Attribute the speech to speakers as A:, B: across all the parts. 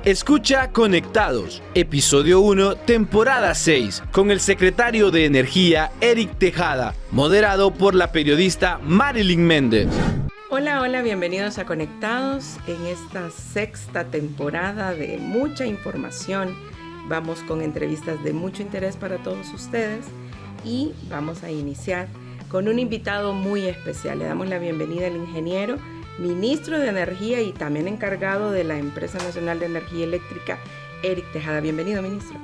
A: Escucha Conectados, episodio 1, temporada 6, con el secretario de Energía, Eric Tejada, moderado por la periodista Marilyn Méndez.
B: Hola, bienvenidos a Conectados en esta sexta temporada de mucha información. Vamos con entrevistas de mucho interés para todos ustedes y vamos a iniciar con un invitado muy especial. Le damos la bienvenida al ingeniero, ministro de Energía y también encargado de la Empresa Nacional de Energía Eléctrica, Eric Tejada. Bienvenido, ministro.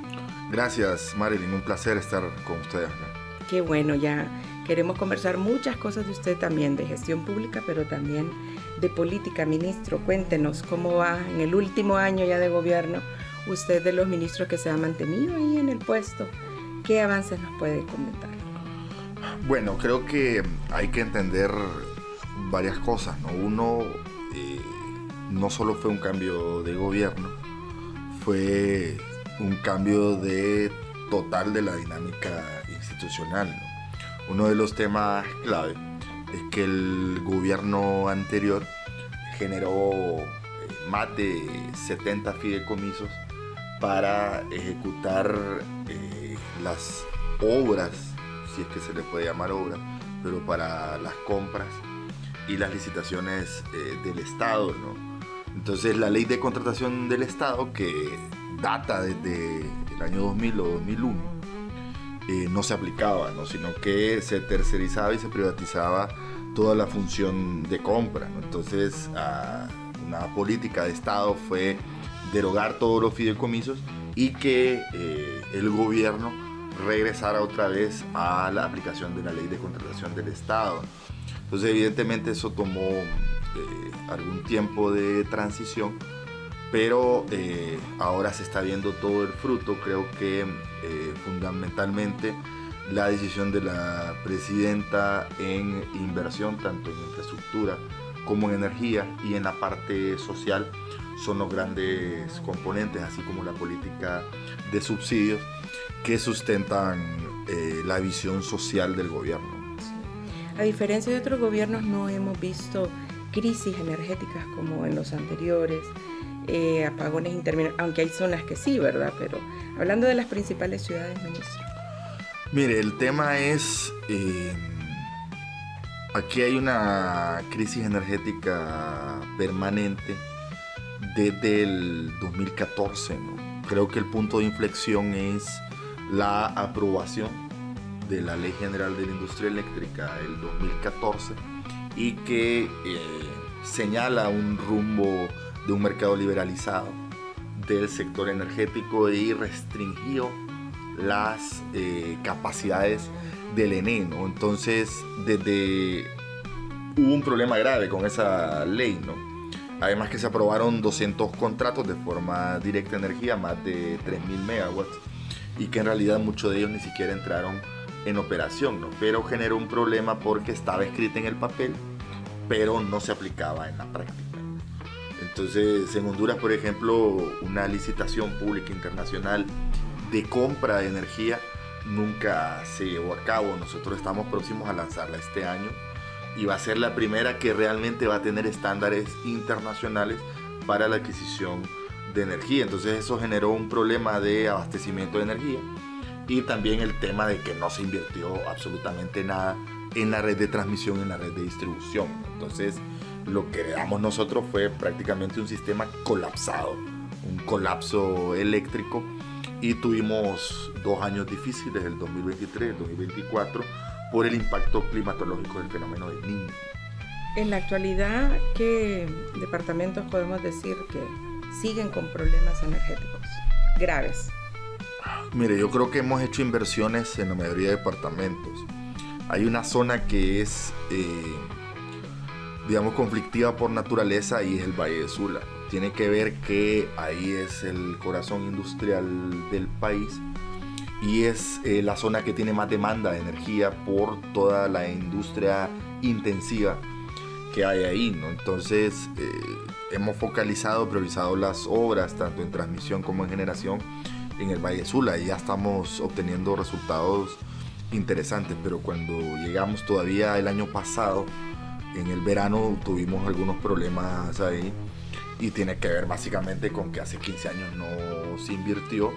C: Gracias, Marilyn. Un placer estar con ustedes.
B: Qué bueno, ya queremos conversar muchas cosas de usted también, de gestión pública, pero también de política. Ministro, cuéntenos cómo va en el último año ya de gobierno, usted de los ministros que se ha mantenido ahí en el puesto. ¿Qué avances nos puede comentar?
C: Bueno, creo que hay que entender varias cosas, ¿no? Uno, no solo fue un cambio de gobierno, fue un cambio total de la dinámica institucional, ¿no? Uno de los temas clave es que el gobierno anterior generó más de 70 fideicomisos para ejecutar las obras, si es que se le puede llamar obras, pero para las compras y las licitaciones del Estado, ¿no? Entonces la ley de contratación del Estado, que data desde el año 2000 o 2001, no se aplicaba, ¿no? Sino que se tercerizaba y se privatizaba toda la función de compra, ¿no? Entonces una política de Estado fue derogar todos los fideicomisos y que el gobierno regresara otra vez a la aplicación de la ley de contratación del Estado. Entonces, evidentemente, eso tomó algún tiempo de transición, pero ahora se está viendo todo el fruto. Creo que fundamentalmente la decisión de la presidenta en inversión, tanto en infraestructura como en energía y en la parte social, son los grandes componentes, así como la política de subsidios que sustentan la visión social del gobierno.
B: A diferencia de otros gobiernos, no hemos visto crisis energéticas como en los anteriores, apagones intermitentes, aunque hay zonas que sí, ¿verdad? Pero hablando de las principales ciudades, ministro.
C: Mire, el tema es, aquí hay una crisis energética permanente desde el 2014, ¿no? Creo que el punto de inflexión es la aprobación de la Ley General de la Industria Eléctrica del 2014 y que señala un rumbo de un mercado liberalizado del sector energético y restringió las capacidades del ENE, ¿no? Entonces, hubo un problema grave con esa ley, ¿no? Además que se aprobaron 200 contratos de forma directa de energía, más de 3.000 megawatts, y que en realidad muchos de ellos ni siquiera entraron en operación, ¿no? Pero generó un problema porque estaba escrita en el papel, pero no se aplicaba en la práctica. Entonces, en Honduras, por ejemplo, una licitación pública internacional de compra de energía nunca se llevó a cabo. Nosotros estamos próximos a lanzarla este año y va a ser la primera que realmente va a tener estándares internacionales para la adquisición de energía. Entonces eso generó un problema de abastecimiento de energía y también el tema de que no se invirtió absolutamente nada en la red de transmisión y en la red de distribución. Entonces lo que damos nosotros fue prácticamente un sistema colapsado, un colapso eléctrico, y tuvimos 2 años difíciles, el 2023 y el 2024, por el impacto climatológico del fenómeno del Niño.
B: En la actualidad, ¿qué departamentos podemos decir que siguen con problemas energéticos graves?
C: Mire, yo creo que hemos hecho inversiones en la mayoría de departamentos. Hay una zona que es, digamos, conflictiva por naturaleza y es el Valle de Sula. Tiene que ver que ahí es el corazón industrial del país y es la zona que tiene más demanda de energía por toda la industria intensiva que hay ahí, ¿no? Entonces hemos priorizado las obras tanto en transmisión como en generación en el Valle de Sula y ya estamos obteniendo resultados interesantes, pero cuando llegamos todavía el año pasado, en el verano tuvimos algunos problemas ahí y tiene que ver básicamente con que hace 15 años no se invirtió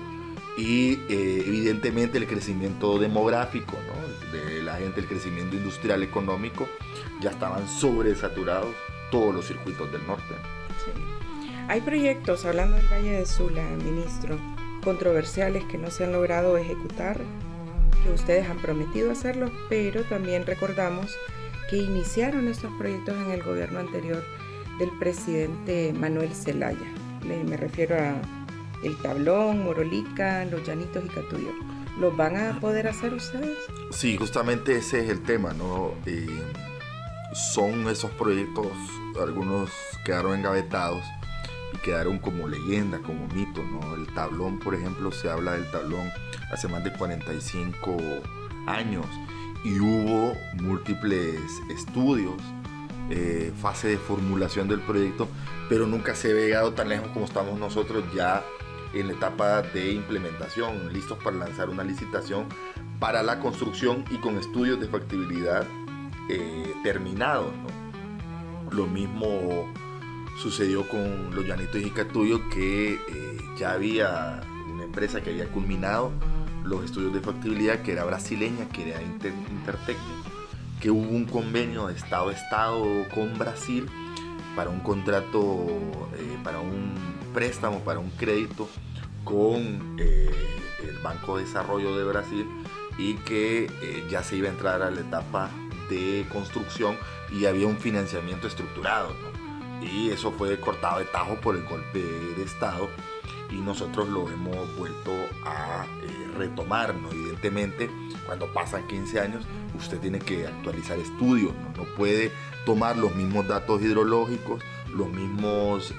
C: y evidentemente el crecimiento demográfico, ¿no?, de la gente, el crecimiento industrial económico, ya estaban sobresaturados todos los circuitos del norte.
B: Sí. Hay proyectos, hablando del Valle de Sula, ministro, controversiales que no se han logrado ejecutar, que ustedes han prometido hacerlos, pero también recordamos que iniciaron estos proyectos en el gobierno anterior del presidente Manuel Zelaya. Me refiero a El Tablón, Morolica, Los Llanitos y Catuyo. ¿Los van a poder hacer ustedes?
C: Sí, justamente ese es el tema, ¿no? Son esos proyectos, algunos quedaron engavetados y quedaron como leyenda, como mito, ¿no? El Tablón, por ejemplo, se habla del Tablón hace más de 45 años y hubo múltiples estudios, fase de formulación del proyecto, pero nunca se había llegado tan lejos como estamos nosotros ya en la etapa de implementación, listos para lanzar una licitación para la construcción y con estudios de factibilidad terminados, ¿no? Lo mismo sucedió con Los Llanitos y Catuyo, que ya había una empresa que había culminado los estudios de factibilidad, que era brasileña, que era Intertecnic, que hubo un convenio de Estado a Estado con Brasil para un contrato, para un préstamo, para un crédito con el Banco de Desarrollo de Brasil, y que ya se iba a entrar a la etapa de construcción y había un financiamiento estructurado, ¿no? Y eso fue cortado de tajo por el golpe de Estado y nosotros lo hemos vuelto a retomar, ¿no? Evidentemente, cuando pasan 15 años, usted tiene que actualizar estudios, ¿no? No puede tomar los mismos datos hidrológicos, los mismos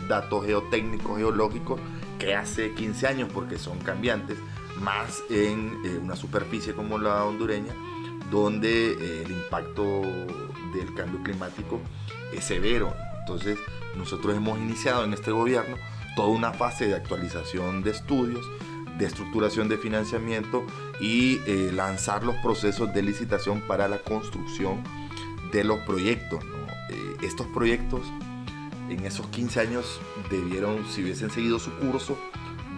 C: datos geotécnicos, geológicos que hace 15 años, porque son cambiantes, más en una superficie como la hondureña, donde el impacto del cambio climático es severo. Entonces, nosotros hemos iniciado en este gobierno toda una fase de actualización de estudios, de estructuración de financiamiento y lanzar los procesos de licitación para la construcción de los proyectos, ¿no? Estos proyectos en esos 15 años debieron, si hubiesen seguido su curso,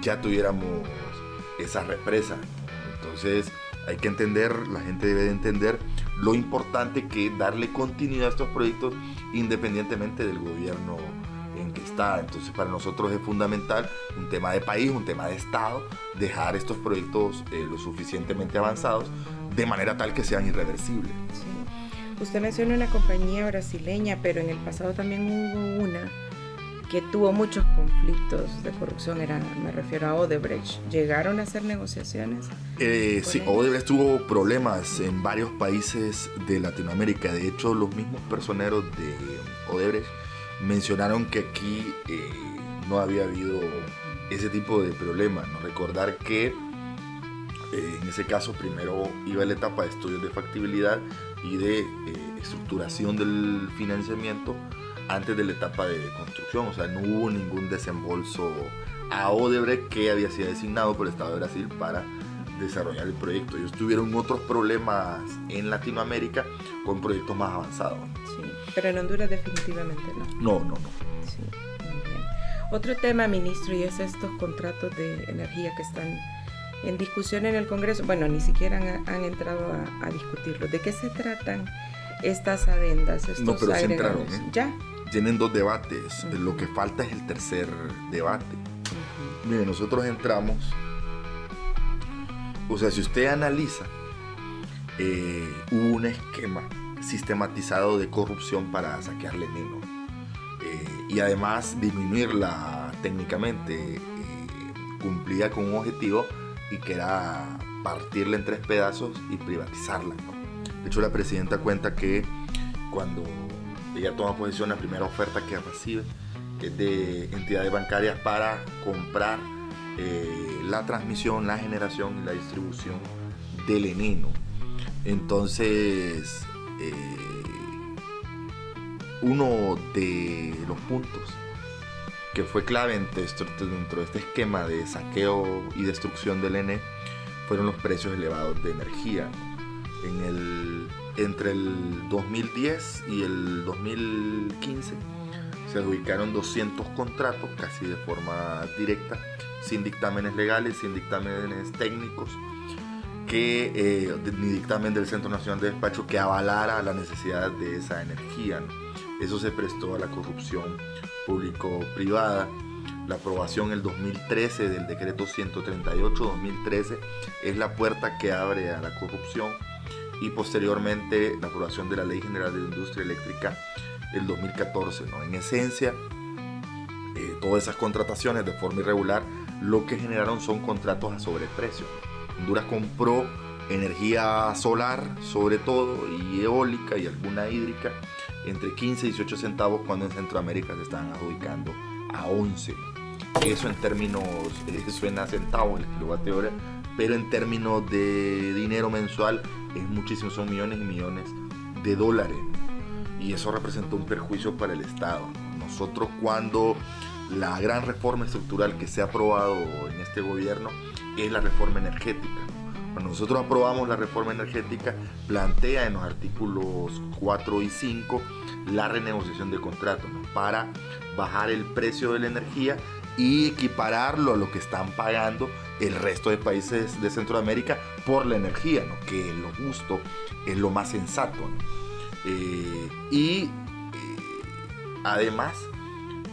C: ya tuviéramos esa represa, ¿no? Entonces hay que entender, la gente debe de entender lo importante que es darle continuidad a estos proyectos independientemente del gobierno en que está. Entonces para nosotros es fundamental, un tema de país, un tema de Estado, dejar estos proyectos lo suficientemente avanzados de manera tal que sean irreversibles.
B: Sí. Usted menciona una compañía brasileña, pero en el pasado también hubo una que tuvo muchos conflictos de corrupción, me refiero a Odebrecht. ¿Llegaron a hacer negociaciones?
C: Sí, Odebrecht tuvo problemas en varios países de Latinoamérica. De hecho, los mismos personeros de Odebrecht mencionaron que aquí no había habido ese tipo de problemas, ¿no? Recordar que en ese caso primero iba la etapa de estudios de factibilidad y de estructuración del financiamiento antes de la etapa de construcción. O sea, no hubo ningún desembolso a Odebrecht, que había sido designado por el Estado de Brasil para desarrollar el proyecto. Ellos tuvieron otros problemas en Latinoamérica con proyectos más avanzados.
B: Sí, pero en Honduras definitivamente no.
C: No.
B: Sí, muy bien. Otro tema, ministro, y es estos contratos de energía que están en discusión en el Congreso. Bueno, ni siquiera han entrado a discutirlo. ¿De qué se tratan estas adendas, estos
C: no, pero
B: agregados?
C: Sí entraron,
B: ¿Ya?
C: Tienen 2 debates. Lo que falta es el tercer debate. Mire, nosotros entramos, o sea, si usted analiza, hubo un esquema sistematizado de corrupción para saquear veneno y además disminuirla técnicamente. Cumplía con un objetivo, y que era partirla en 3 pedazos y privatizarla, ¿no? De hecho, la presidenta cuenta que cuando ella toma posesión, la primera oferta que recibe es de entidades bancarias para comprar la transmisión, la generación y la distribución del veneno. Entonces, uno de los puntos que fue clave dentro de este esquema de saqueo y destrucción del ENE fueron los precios elevados de energía. Entre el 2010 y el 2015 Se adjudicaron 200 contratos casi de forma directa, sin dictámenes legales, sin dictámenes técnicos, ni dictamen del Centro Nacional de Despacho que avalara la necesidad de esa energía, ¿no? Eso se prestó a la corrupción público-privada. La aprobación en el 2013 del decreto 138-2013 es la puerta que abre a la corrupción, y posteriormente la aprobación de la Ley General de la Industria Eléctrica el 2014, ¿no? En esencia, todas esas contrataciones de forma irregular lo que generaron son contratos a sobreprecio. Honduras compró energía solar, sobre todo, y eólica y alguna hídrica, entre 15 y 18 centavos, cuando en Centroamérica se estaban adjudicando a 11. Eso en términos, suena a centavos el kilovatio hora, pero en términos de dinero mensual es muchísimo, son millones y millones de dólares. Y eso representó un perjuicio para el Estado. Nosotros, cuando la gran reforma estructural que se ha aprobado en este gobierno es la reforma energética. Cuando nosotros aprobamos la reforma energética, plantea en los artículos 4 y 5 la renegociación de contratos, ¿no? Para bajar el precio de la energía y equipararlo a lo que están pagando el resto de países de Centroamérica por la energía, ¿no? Que lo justo es lo más sensato, ¿no? Además,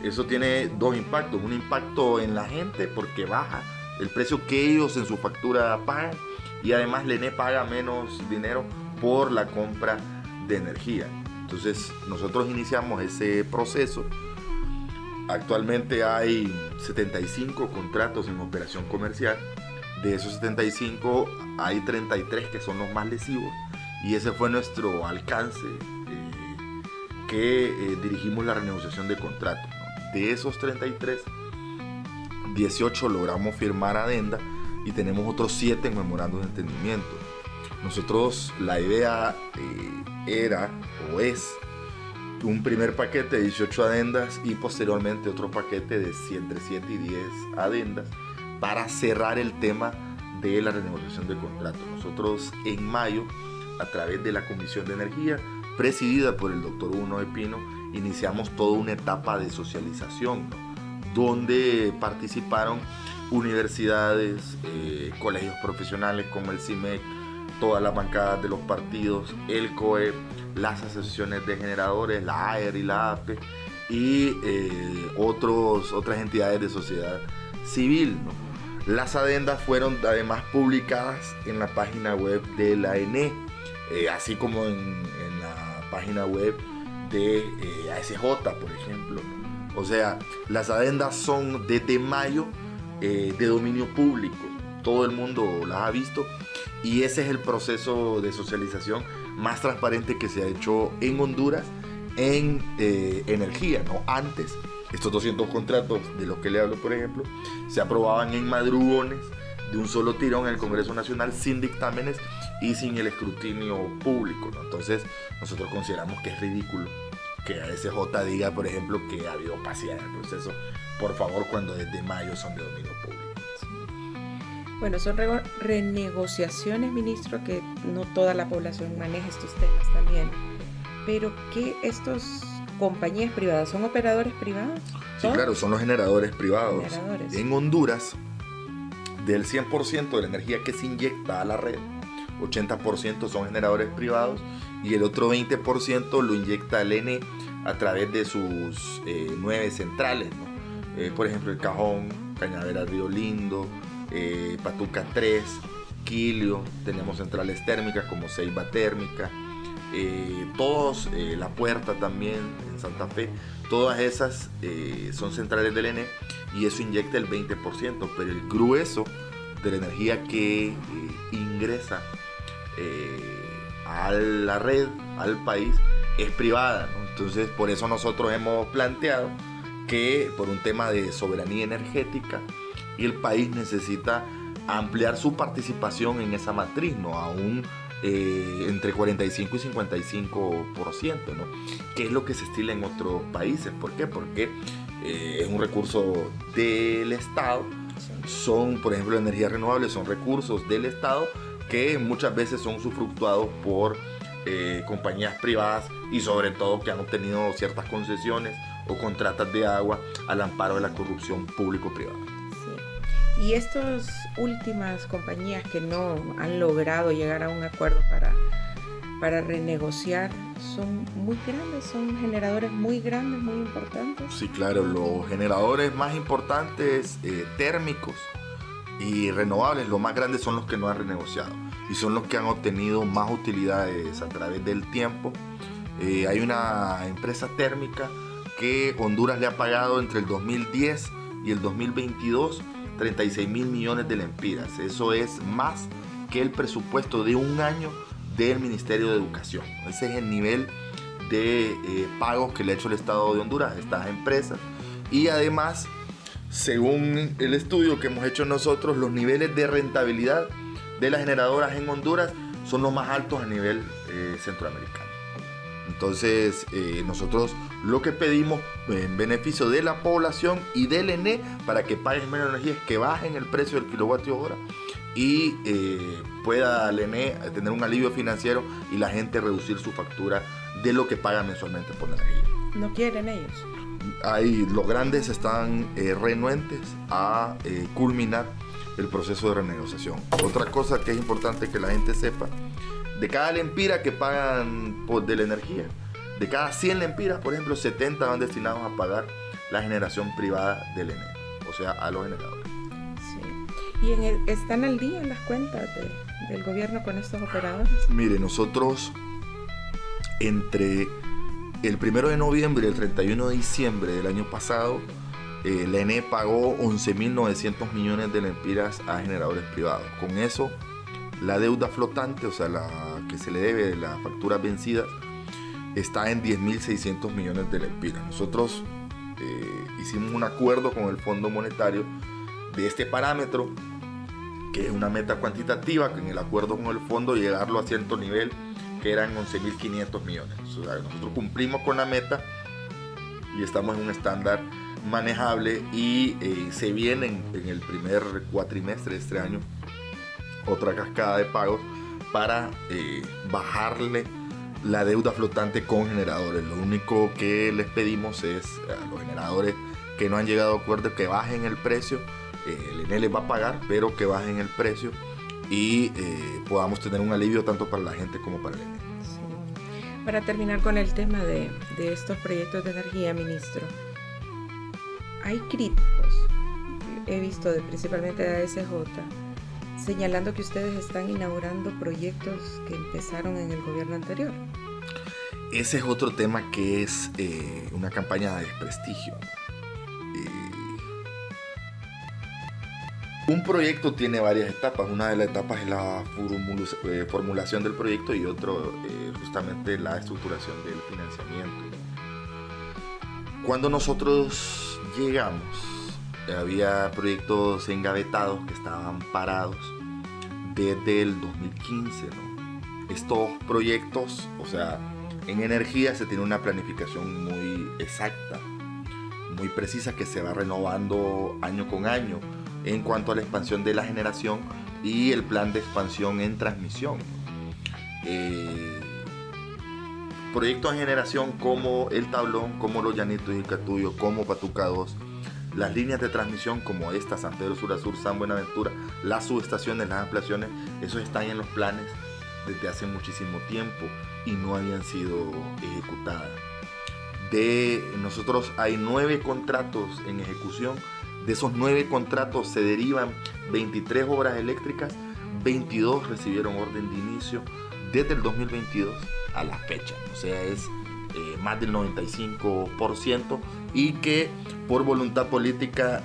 C: eso tiene dos impactos. Un impacto en la gente porque baja el precio que ellos en su factura pagan, y además la ENE paga menos dinero por la compra de energía. Entonces nosotros iniciamos ese proceso. Actualmente hay 75 contratos en operación comercial. De esos 75 hay 33 que son los más lesivos, y ese fue nuestro alcance, que dirigimos la renegociación de contratos, ¿no? De esos 33, 18 logramos firmar adenda y tenemos otros 7 en memorando de entendimiento. Nosotros, la idea era o es un primer paquete de 18 adendas y posteriormente otro paquete de entre 7 y 10 adendas para cerrar el tema de la renegociación de contratos. Nosotros en mayo, a través de la Comisión de Energía, presidida por el doctor Uno de Pino, iniciamos toda una etapa de socialización, ¿no? Donde participaron universidades, colegios profesionales como el CIMEC, todas las bancadas de los partidos, el COEP, las asociaciones de generadores, la AER y la APE, y otras entidades de sociedad civil, ¿no? Las adendas fueron además publicadas en la página web de la ENE, así como en la página web de ASJ, por ejemplo, ¿no? O sea, las adendas son desde mayo de dominio público. Todo el mundo las ha visto, y ese es el proceso de socialización más transparente que se ha hecho en Honduras en energía, ¿no? Antes, estos 200 contratos de los que le hablo, por ejemplo, se aprobaban en madrugones de un solo tirón en el Congreso Nacional, sin dictámenes y sin el escrutinio público, ¿no? Entonces, nosotros consideramos que es ridículo que ASJ diga, por ejemplo, que ha habido opacidad en el proceso, por favor, cuando desde mayo son de dominio público.
B: Bueno, son renegociaciones, ministro, que no toda la población maneja estos temas también. Pero que estos compañías privadas, ¿son operadores privados?
C: Sí, claro, son los generadores privados. En Honduras, del 100% de la energía que se inyecta a la red, 80% son generadores privados, y el otro 20% lo inyecta el ENE a través de sus 9 centrales, ¿no? Por ejemplo, El Cajón, Cañaveral Río Lindo, Patuca 3, Quilio, tenemos centrales térmicas como Ceiba Térmica, todos, La Puerta también en Santa Fe, todas esas son centrales del ENE, y eso inyecta el 20%, pero el grueso de la energía que ingresa a la red, al país, es privada, ¿no? Entonces, por eso nosotros hemos planteado que por un tema de soberanía energética, y el país necesita ampliar su participación en esa matriz, ¿no? Aún entre 45 y 55%, ¿no? Que es lo que se estila en otros países. ¿Por qué? Porque es un recurso del Estado. Son, por ejemplo, energías renovables, son recursos del Estado que muchas veces son usufructuados por compañías privadas, y sobre todo que han obtenido ciertas concesiones o contratas de agua al amparo de la corrupción público-privada.
B: Sí. Y estas últimas compañías que no han logrado llegar a un acuerdo para renegociar son muy grandes, son generadores muy grandes, muy importantes.
C: Sí, claro, los generadores más importantes térmicos y renovables, los más grandes son los que no han renegociado y son los que han obtenido más utilidades a través del tiempo. Hay una empresa térmica que Honduras le ha pagado entre el 2010 y el 2022 36 mil millones de lempiras. Eso es más que el presupuesto de un año del Ministerio de Educación. Ese es el nivel de pagos que le ha hecho el Estado de Honduras a estas empresas. Y además, según el estudio que hemos hecho nosotros, los niveles de rentabilidad de las generadoras en Honduras son los más altos a nivel centroamericano. Entonces, nosotros lo que pedimos en beneficio de la población y del ENE para que paguen menos energía es que bajen el precio del kilovatio hora y pueda el ENE tener un alivio financiero y la gente reducir su factura de lo que paga mensualmente por la energía.
B: ¿No quieren ellos?
C: Ahí los grandes están renuentes a culminar el proceso de renegociación. Otra cosa que es importante que la gente sepa: de cada lempira que pagan de la energía, de cada 100 lempiras, por ejemplo, 70 van destinados a pagar la generación privada del ENE, o sea, a los generadores.
B: Sí. ¿Y están al día en las cuentas del gobierno con estos operadores?
C: Mire, nosotros entre el 1 de noviembre y el 31 de diciembre del año pasado, la ENE pagó 11.900 millones de lempiras a generadores privados. Con eso, la deuda flotante, o sea, la que se le debe de las facturas vencidas, está en 10.600 millones de lempiras. Nosotros hicimos un acuerdo con el Fondo Monetario de este parámetro, que es una meta cuantitativa, que en el acuerdo con el fondo llegarlo a cierto nivel, que eran 11.500 millones. O sea, nosotros cumplimos con la meta y estamos en un estándar manejable y se viene en el primer cuatrimestre de este año otra cascada de pagos para bajarle la deuda flotante con generadores. Lo único que les pedimos es a los generadores que no han llegado a acuerdo que bajen el precio. El ENE les va a pagar, pero que bajen el precio y podamos tener un alivio tanto para la gente como para el ENE.
B: Sí. Para terminar con el tema de estos proyectos de energía, ministro, hay críticos, he visto principalmente de ASJ, señalando que ustedes están inaugurando proyectos que empezaron en el gobierno anterior.
C: Ese es otro tema que es una campaña de desprestigio. Un proyecto tiene varias etapas. Una de las etapas es la formulación del proyecto y otro justamente la estructuración del financiamiento. Cuando nosotros llegamos, había proyectos engavetados que estaban parados desde el 2015, ¿no? Estos proyectos, o sea, en energía se tiene una planificación muy exacta, muy precisa, que se va renovando año con año en cuanto a la expansión de la generación y el plan de expansión en transmisión. Proyectos de generación como El Tablón, como Los Llanitos y el Catuyo, como Patuca 2, las líneas de transmisión como esta, San Pedro Sula Sur, San Buenaventura, las subestaciones, las ampliaciones, esos están en los planes desde hace muchísimo tiempo y no habían sido ejecutadas. De nosotros hay 9 contratos en ejecución. De esos 9 contratos se derivan 23 obras eléctricas, 22 recibieron orden de inicio desde el 2022 a la fecha. O sea, es más del 95%, y que por voluntad política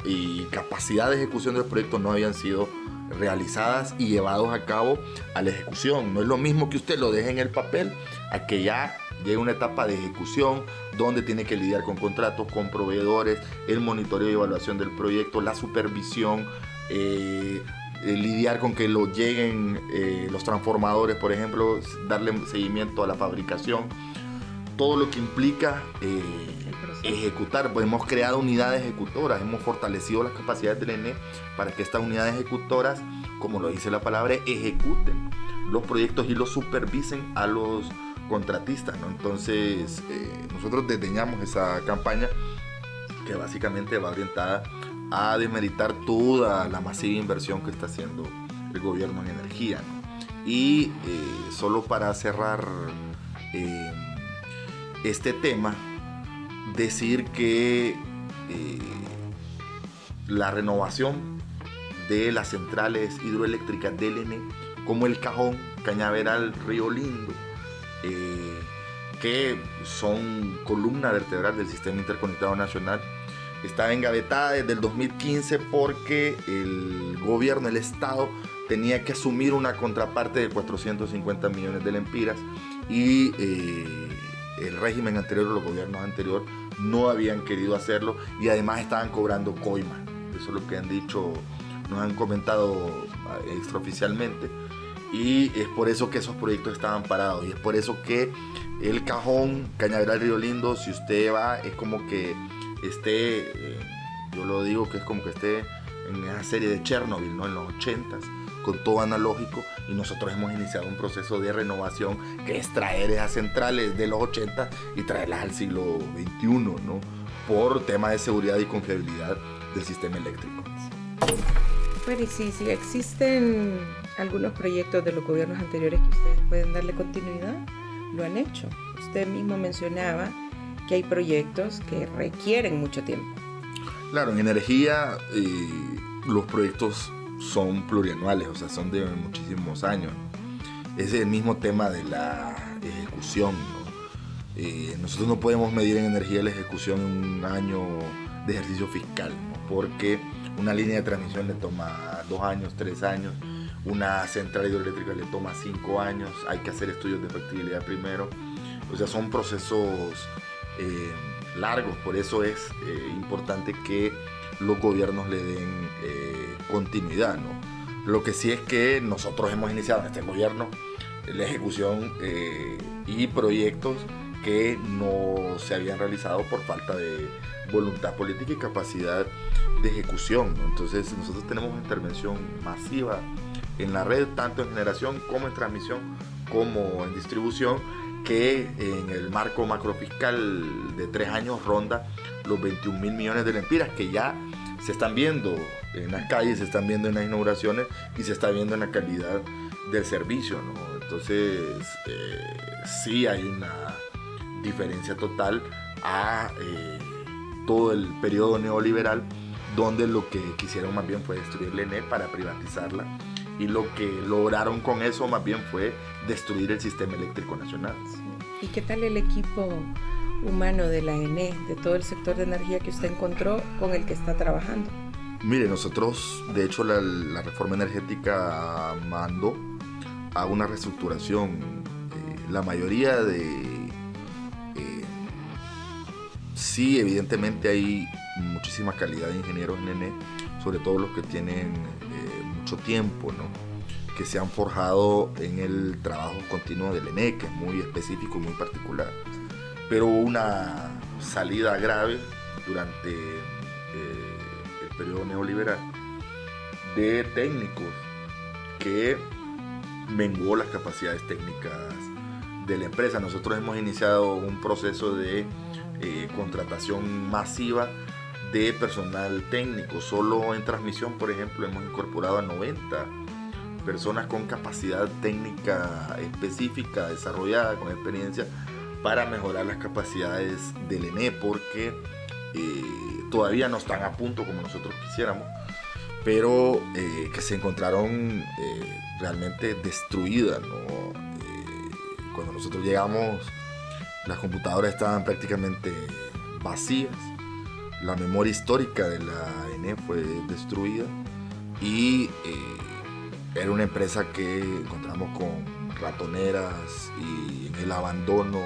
C: y capacidad de ejecución de los proyectos no habían sido realizadas y llevados a cabo a la ejecución. No es lo mismo que usted lo deje en el papel a que ya llegue una etapa de ejecución donde tiene que lidiar con contratos, con proveedores, el monitoreo y evaluación del proyecto, la supervisión, lidiar con que lleguen los transformadores, por ejemplo, darle seguimiento a la fabricación, todo lo que implica ejecutar. Pues hemos creado unidades ejecutoras, hemos fortalecido las capacidades del ENE para que estas unidades ejecutoras, como lo dice la palabra, ejecuten los proyectos y los supervisen a los contratistas, ¿no? Entonces nosotros desdeñamos esa campaña que básicamente va orientada a desmeritar toda la masiva inversión que está haciendo el gobierno en energía, ¿no? Y solo para cerrar este tema, decir que la renovación de las centrales hidroeléctricas del ENE, como el Cajón, Cañaveral, Río Lindo, que son columna vertebral del Sistema Interconectado Nacional, está engavetada desde el 2015 porque el gobierno, el Estado, tenía que asumir una contraparte de 450 millones de lempiras y el régimen anterior, los gobiernos anteriores, no habían querido hacerlo y además estaban cobrando coima. Eso es lo que han dicho, nos han comentado extraoficialmente, y es por eso que esos proyectos estaban parados, y es por eso que el Cajón, Cañaveral, Río Lindo, si usted va, es como que esté, yo lo digo que es como que esté en esa serie de Chernobyl, ¿no? En los 80s, con todo analógico, y nosotros hemos iniciado un proceso de renovación que es traer esas centrales de los 80 y traerlas al siglo XXI, ¿no? Por tema de seguridad y confiabilidad del sistema eléctrico.
B: Bueno, y si existen algunos proyectos de los gobiernos anteriores que ustedes pueden darle continuidad, lo han hecho. Usted mismo mencionaba que hay proyectos que requieren mucho tiempo. Claro, en energía los proyectos son plurianuales, o sea, son de muchísimos años. Es el mismo tema de la ejecución, ¿no? Nosotros no podemos medir en energía la ejecución en un año de ejercicio fiscal, ¿no? Porque una línea de transmisión le toma 2 años, 3 años, una central hidroeléctrica le toma 5 años, hay que hacer estudios de factibilidad primero, o sea, son procesos largos, por eso es importante que los gobiernos le den continuidad, ¿no? Lo que sí es que nosotros hemos iniciado en este gobierno la ejecución y proyectos que no se habían realizado por falta de voluntad política y capacidad de ejecución, ¿no? Entonces nosotros tenemos una intervención masiva en la red, tanto en generación como en transmisión, como en distribución, que en el marco macrofiscal de 3 años ronda los 21.000 millones de lempiras, que ya se están viendo en las calles, se están viendo en las inauguraciones y se está viendo en la calidad del servicio, ¿no? Entonces sí hay una diferencia total a todo el periodo neoliberal, donde lo que quisieron más bien fue destruir la ENE para privatizarla, y lo que lograron con eso más bien fue destruir el sistema eléctrico nacional. ¿Y qué tal el equipo humano de la ENE, de todo el sector de energía que usted encontró con el que está trabajando?
C: Mire, nosotros, de hecho, la reforma energética mandó a una reestructuración. La mayoría sí, evidentemente hay muchísima calidad de ingenieros en ENE, sobre todo los que tienen mucho tiempo, ¿no? Que se han forjado en el trabajo continuo del ENE, que es muy específico y muy particular. Pero hubo una salida grave durante el periodo neoliberal de técnicos que menguó las capacidades técnicas de la empresa. Nosotros hemos iniciado un proceso de contratación masiva de personal técnico. Solo en transmisión, por ejemplo, hemos incorporado a 90 personas con capacidad técnica específica, desarrollada, con experiencia, para mejorar las capacidades del ENE, porque todavía no están a punto como nosotros quisiéramos, pero que se encontraron realmente destruidas, ¿no? Cuando nosotros llegamos, las computadoras estaban prácticamente vacías, la memoria histórica de la ENE fue destruida, y era una empresa que encontramos con ratoneras y en el abandono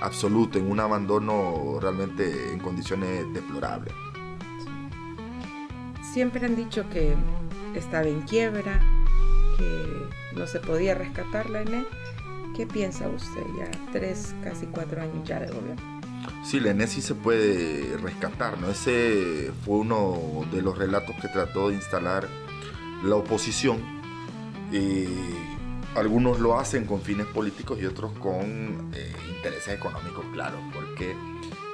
C: absoluto, en un abandono realmente en condiciones deplorables.
B: Siempre han dicho que estaba en quiebra, que no se podía rescatar la ENE. ¿Qué piensa usted ya 3, casi 4 años ya de gobierno?
C: Sí, la ENE sí se puede rescatar, ¿no? Ese fue uno de los relatos que trató de instalar la oposición, algunos lo hacen con fines políticos y otros con intereses económicos, claro, porque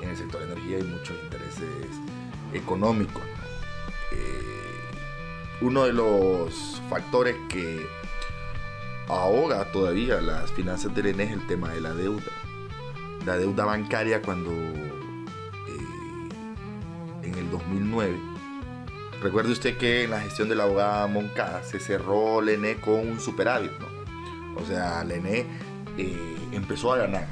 C: en el sector de energía hay muchos intereses económicos, ¿no? Uno de los factores que ahoga todavía las finanzas del ENE es el tema de la deuda. La deuda bancaria, cuando en el 2009, recuerde usted que en la gestión de la abogada Moncada se cerró el ENE con un superávit, ¿no? O sea, el ENE empezó a ganar,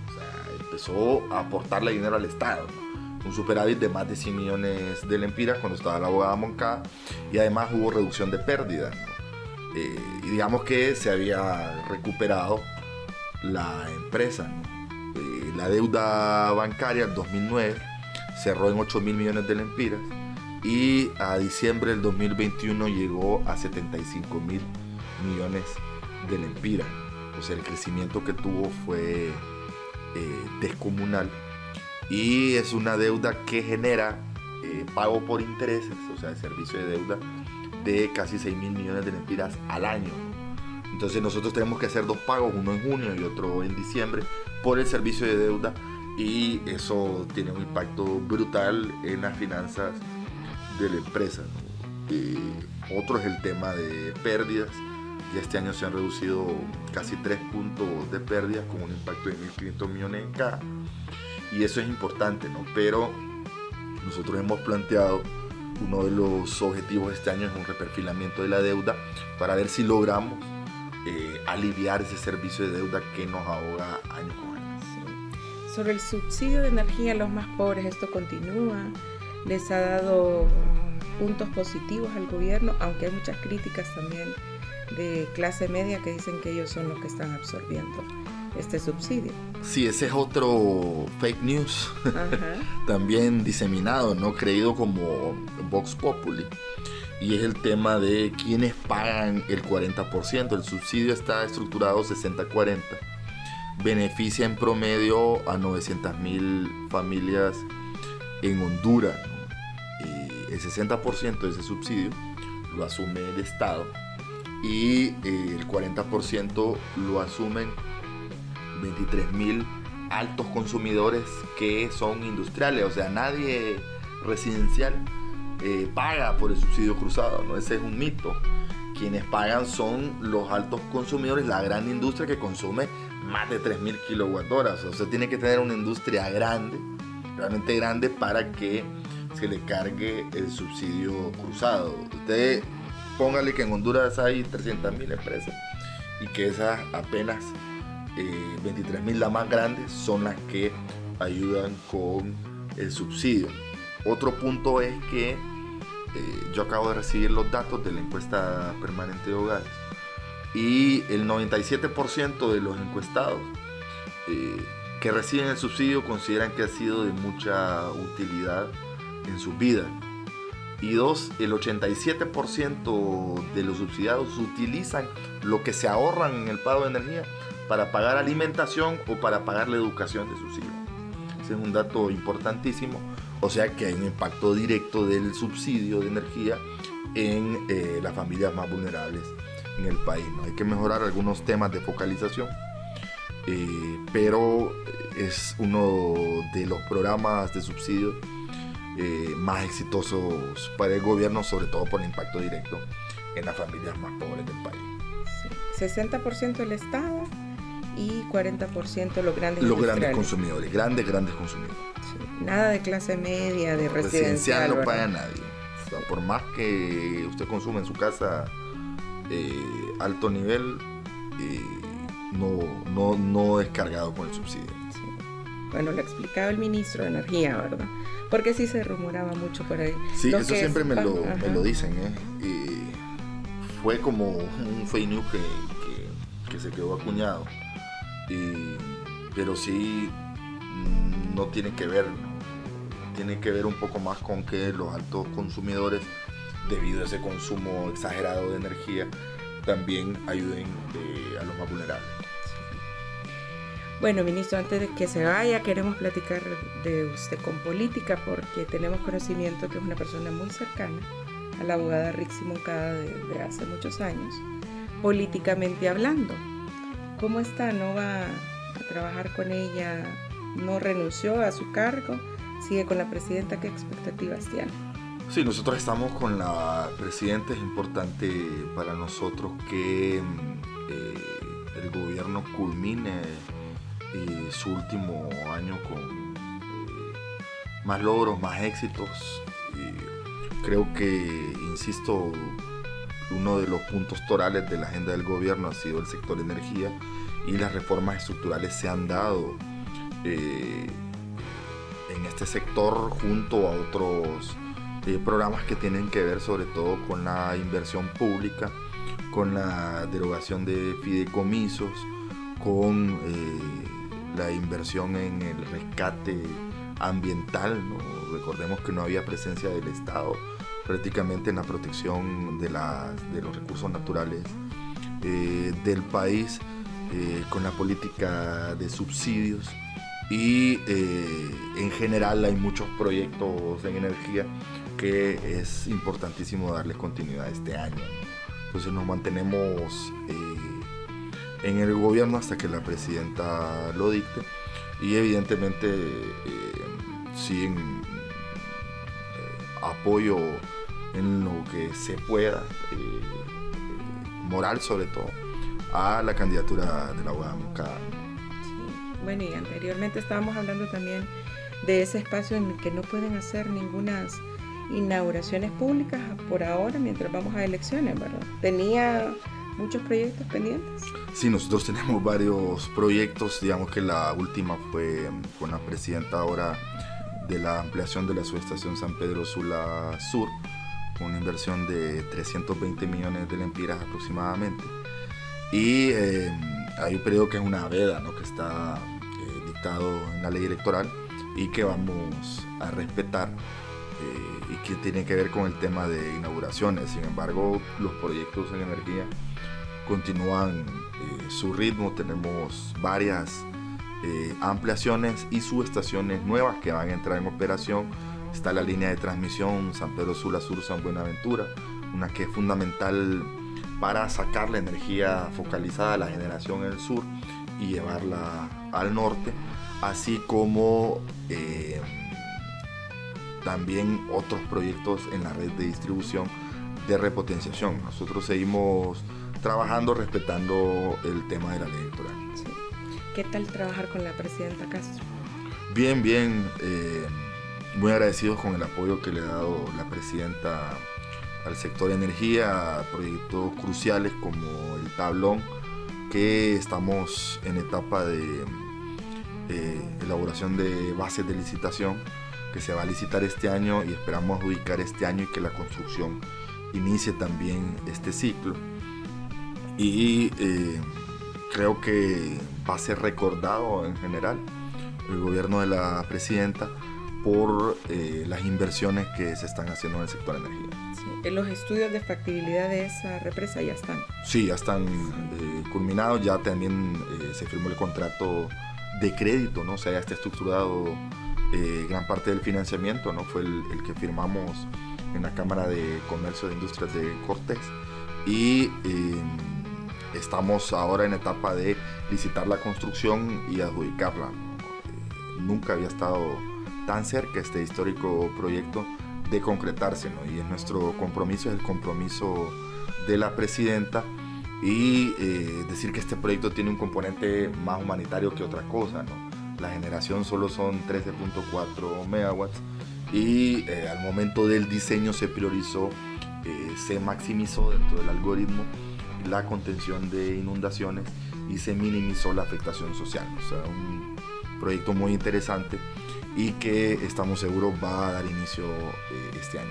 C: o sea, empezó a aportarle dinero al Estado, ¿no? Un superávit de más de 100 millones de lempiras cuando estaba la abogada Moncada, y además hubo reducción de pérdidas, ¿no? Y digamos que se había recuperado la empresa, ¿no? La deuda bancaria en 2009 cerró en 8.000 millones de lempiras y a diciembre del 2021 llegó a 75.000 millones de lempiras. O sea, el crecimiento que tuvo fue descomunal, y es una deuda que genera pago por intereses, o sea, el servicio de deuda de casi 6.000 millones de lempiras al año. Entonces nosotros tenemos que hacer dos pagos, uno en junio y otro en diciembre, por el servicio de deuda, y eso tiene un impacto brutal en las finanzas de la empresa, ¿no? Otro es el tema de pérdidas. Ya este año se han reducido casi 3 puntos de pérdidas con un impacto de 1.500 millones en caja, y eso es importante, ¿no? Pero nosotros hemos planteado, uno de los objetivos de este año es un reperfilamiento de la deuda para ver si logramos aliviar ese servicio de deuda que nos ahoga año con año.
B: Sí. Sobre el subsidio de energía a los más pobres, esto continúa, les ha dado puntos positivos al gobierno, aunque hay muchas críticas también de clase media que dicen que ellos son los que están absorbiendo este subsidio.
C: Sí, ese es otro fake news también diseminado, ¿no? Creído como Vox Populi, y es el tema de quienes pagan el 40%. El subsidio está estructurado 60-40, beneficia en promedio a 900.000 familias en Honduras, ¿no? Y el 60% de ese subsidio lo asume el Estado, y el 40% lo asumen 23.000 altos consumidores que son industriales. O sea, nadie residencial paga por el subsidio cruzado, ¿no? Ese es un mito. Quienes pagan son los altos consumidores, la gran industria que consume más de 3.000 kilowatt-horas. O sea, tiene que tener una industria grande, realmente grande, para que se le cargue el subsidio cruzado. Usted póngale que en Honduras hay 300.000 empresas y que esas apenas 23.000, las más grandes, son las que ayudan con el subsidio. Otro punto es que yo acabo de recibir los datos de la encuesta permanente de hogares, y el 97% de los encuestados que reciben el subsidio consideran que ha sido de mucha utilidad en su vida. Y dos, el 87% de los subsidiados utilizan lo que se ahorran en el pago de energía para pagar alimentación o para pagar la educación de sus hijos. Ese es un dato importantísimo. O sea que hay un impacto directo del subsidio de energía en las familias más vulnerables en el país, ¿no? Hay que mejorar algunos temas de focalización, pero es uno de los programas de subsidio más exitosos para el gobierno, sobre todo por el impacto directo en las familias más pobres del país.
B: Sí. 60% el Estado y 40% los grandes
C: consumidores, grandes consumidores.
B: Sí. Nada de clase media, de residencial.
C: No paga nadie. O sea, por más que usted consume en su casa alto nivel, no es cargado con el subsidio.
B: Sí. Bueno, lo explicaba el ministro de Energía, ¿verdad? Porque sí se rumoraba mucho por ahí.
C: Sí, eso siempre me lo dicen, fue como un fake news que se quedó acuñado. Pero sí, no tiene que ver, tiene que ver un poco más con que los altos consumidores, debido a ese consumo exagerado de energía, también ayuden a los más vulnerables.
B: Bueno, ministro, antes de que se vaya, queremos platicar de usted con política, porque tenemos conocimiento que es una persona muy cercana a la abogada Rixi Moncada de hace muchos años, políticamente hablando. ¿Cómo está? ¿No va a trabajar con ella? ¿No renunció a su cargo? ¿Sigue con la presidenta? ¿Qué expectativas tiene?
C: Sí, nosotros estamos con la presidenta. Es importante para nosotros que el gobierno culmine su último año con más logros, más éxitos. Creo que, insisto, uno de los puntos torales de la agenda del gobierno ha sido el sector energía, y las reformas estructurales se han dado en este sector junto a otros programas que tienen que ver sobre todo con la inversión pública, con la derogación de fideicomisos, con la inversión en el rescate ambiental, ¿no? Recordemos que no había presencia del Estado prácticamente en la protección de los recursos naturales del país, con la política de subsidios, y en general hay muchos proyectos en energía que es importantísimo darles continuidad este año, ¿no? Entonces nos mantenemos en el gobierno hasta que la presidenta lo dicte, y evidentemente sin apoyo en lo que se pueda, moral sobre todo, a la candidatura de la abogada Moncada.
B: Sí. Bueno, y anteriormente estábamos hablando también de ese espacio en el que no pueden hacer ninguna inauguraciones públicas por ahora mientras vamos a elecciones, ¿verdad? ¿Tenía muchos proyectos pendientes?
C: Sí, nosotros tenemos varios proyectos. Digamos que la última fue con la presidenta ahora de la ampliación de la subestación San Pedro Sula Sur, con una inversión de 320 millones de lempiras aproximadamente. Y hay un periodo que es una veda, ¿no?, que está dictado en la ley electoral y que vamos a respetar, y que tiene que ver con el tema de inauguraciones. Sin embargo, los proyectos en energía continúan su ritmo. Tenemos varias ampliaciones y subestaciones nuevas que van a entrar en operación. Está la línea de transmisión San Pedro Sula Sur San Buenaventura, una que es fundamental para sacar la energía focalizada a la generación en el sur y llevarla al norte, así como también otros proyectos en la red de distribución de repotenciación. Nosotros seguimos trabajando respetando el tema de la ley electoral.
B: Sí. ¿Qué tal trabajar con la presidenta Castro?
C: Bien, muy agradecidos con el apoyo que le ha dado la presidenta al sector energía, a proyectos cruciales como el tablón, que estamos en etapa de elaboración de bases de licitación, que se va a licitar este año y esperamos adjudicar este año, y que la construcción inicie también este ciclo. Y creo que va a ser recordado en general el gobierno de la presidenta por las inversiones que se están haciendo en el sector energía.
B: Sí. ¿Los estudios de factibilidad de esa represa ya están?
C: Sí, ya están culminados. Ya también se firmó el contrato de crédito, ¿no? O sea, ya está estructurado gran parte del financiamiento, ¿no? Fue el que firmamos en la Cámara de Comercio de Industrias de Cortés, y estamos ahora en etapa de licitar la construcción y adjudicarla. Nunca había estado tan cerca este histórico proyecto de concretarse, ¿no? Y es nuestro compromiso, es el compromiso de la presidenta, y decir que este proyecto tiene un componente más humanitario que otra cosa, ¿no? La generación solo son 13.4 megawatts, y al momento del diseño se priorizó, se maximizó dentro del algoritmo la contención de inundaciones y se minimizó la afectación social. O sea, un proyecto muy interesante y que estamos seguros va a dar inicio este año.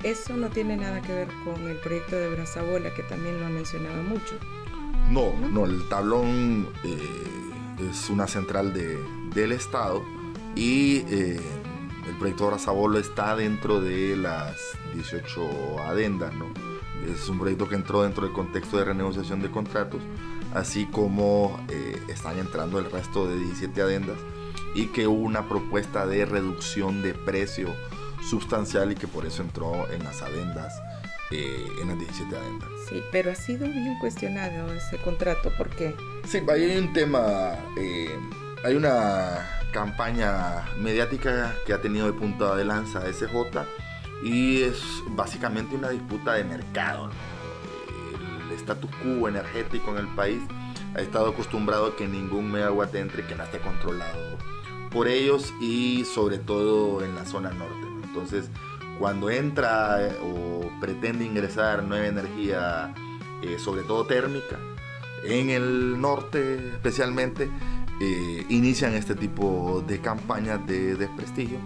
B: Eso no tiene nada que ver con el proyecto de Brazabola, que también lo ha mencionado mucho.
C: No, el tablón es una central del Estado, y el proyecto de Brazabola está dentro de las 18 adendas, ¿no? Es un proyecto que entró dentro del contexto de renegociación de contratos, así como están entrando el resto de 17 adendas, y que hubo una propuesta de reducción de precio sustancial y que por eso entró en las adendas en las 17 adendas.
B: Sí, pero ha sido bien cuestionado ese contrato, ¿por qué?
C: Sí, hay un tema, hay una campaña mediática que ha tenido de punta de lanza a SJ y es básicamente una disputa de mercado, ¿no? El status quo energético en el país ha estado acostumbrado a que ningún megawatt entre que no esté controlado por ellos y sobre todo en la zona norte, ¿no? Entonces, cuando entra o pretende ingresar nueva energía, sobre todo térmica, en el norte especialmente, inician este tipo de campañas de desprestigio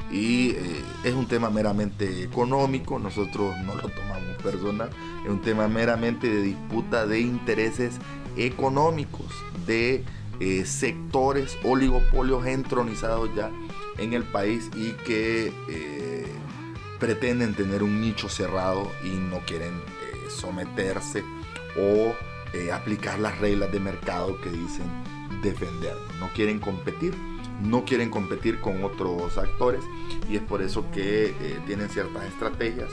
C: y es un tema meramente económico, nosotros no lo tomamos personal, es un tema meramente de disputa de intereses económicos de sectores oligopolios entronizados ya en el país y que pretenden tener un nicho cerrado y no quieren someterse o aplicar las reglas de mercado que dicen defender. No quieren competir con otros actores y es por eso que tienen ciertas estrategias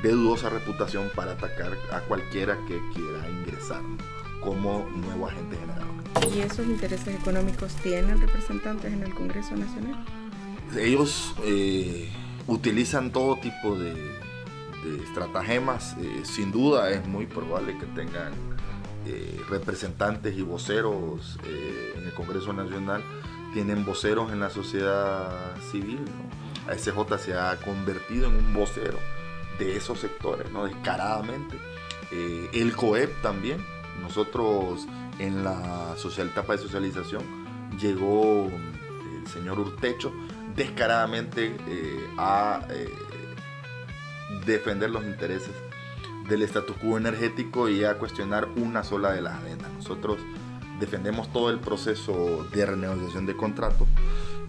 C: de dudosa reputación para atacar a cualquiera que quiera ingresar, ¿no? Como nuevo agente generador.
B: ¿Y esos intereses económicos tienen representantes en el Congreso Nacional?
C: Ellos utilizan todo tipo de estratagemas. Sin duda es muy probable que tengan representantes y voceros en el Congreso Nacional. Tienen voceros en la sociedad civil, ¿no? ASJ se ha convertido en un vocero de esos sectores, ¿no? Descaradamente. El COEP también. Nosotros en la etapa de socialización llegó el señor Urtecho descaradamente a defender los intereses del status quo energético y a cuestionar una sola de las adendas. Nosotros defendemos todo el proceso de renegociación de contratos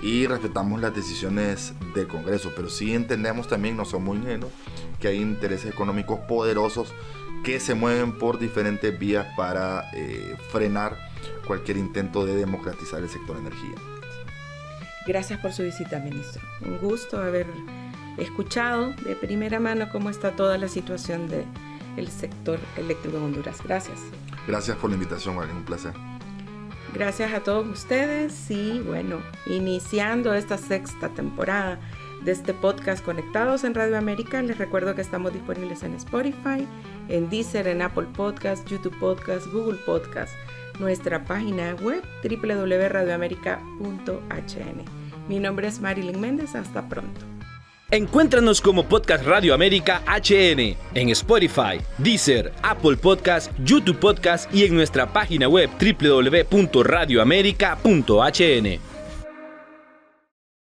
C: y respetamos las decisiones del Congreso, pero sí entendemos también, no somos ingenuos, que hay intereses económicos poderosos que se mueven por diferentes vías para frenar cualquier intento de democratizar el sector energía.
B: Gracias por su visita, ministro. Un gusto haber escuchado de primera mano cómo está toda la situación del sector eléctrico en Honduras. Gracias.
C: Gracias por la invitación, María, un placer.
B: Gracias a todos ustedes y bueno, iniciando esta sexta temporada de este podcast Conectados en Radio América, les recuerdo que estamos disponibles en Spotify, en Deezer, en Apple Podcast, YouTube Podcast, Google Podcast, nuestra página web www.radioamerica.hn. Mi nombre es Marilyn Méndez, hasta pronto.
A: Encuéntranos como Podcast Radio América HN en Spotify, Deezer, Apple Podcast, YouTube Podcast y en nuestra página web www.radioamerica.hn.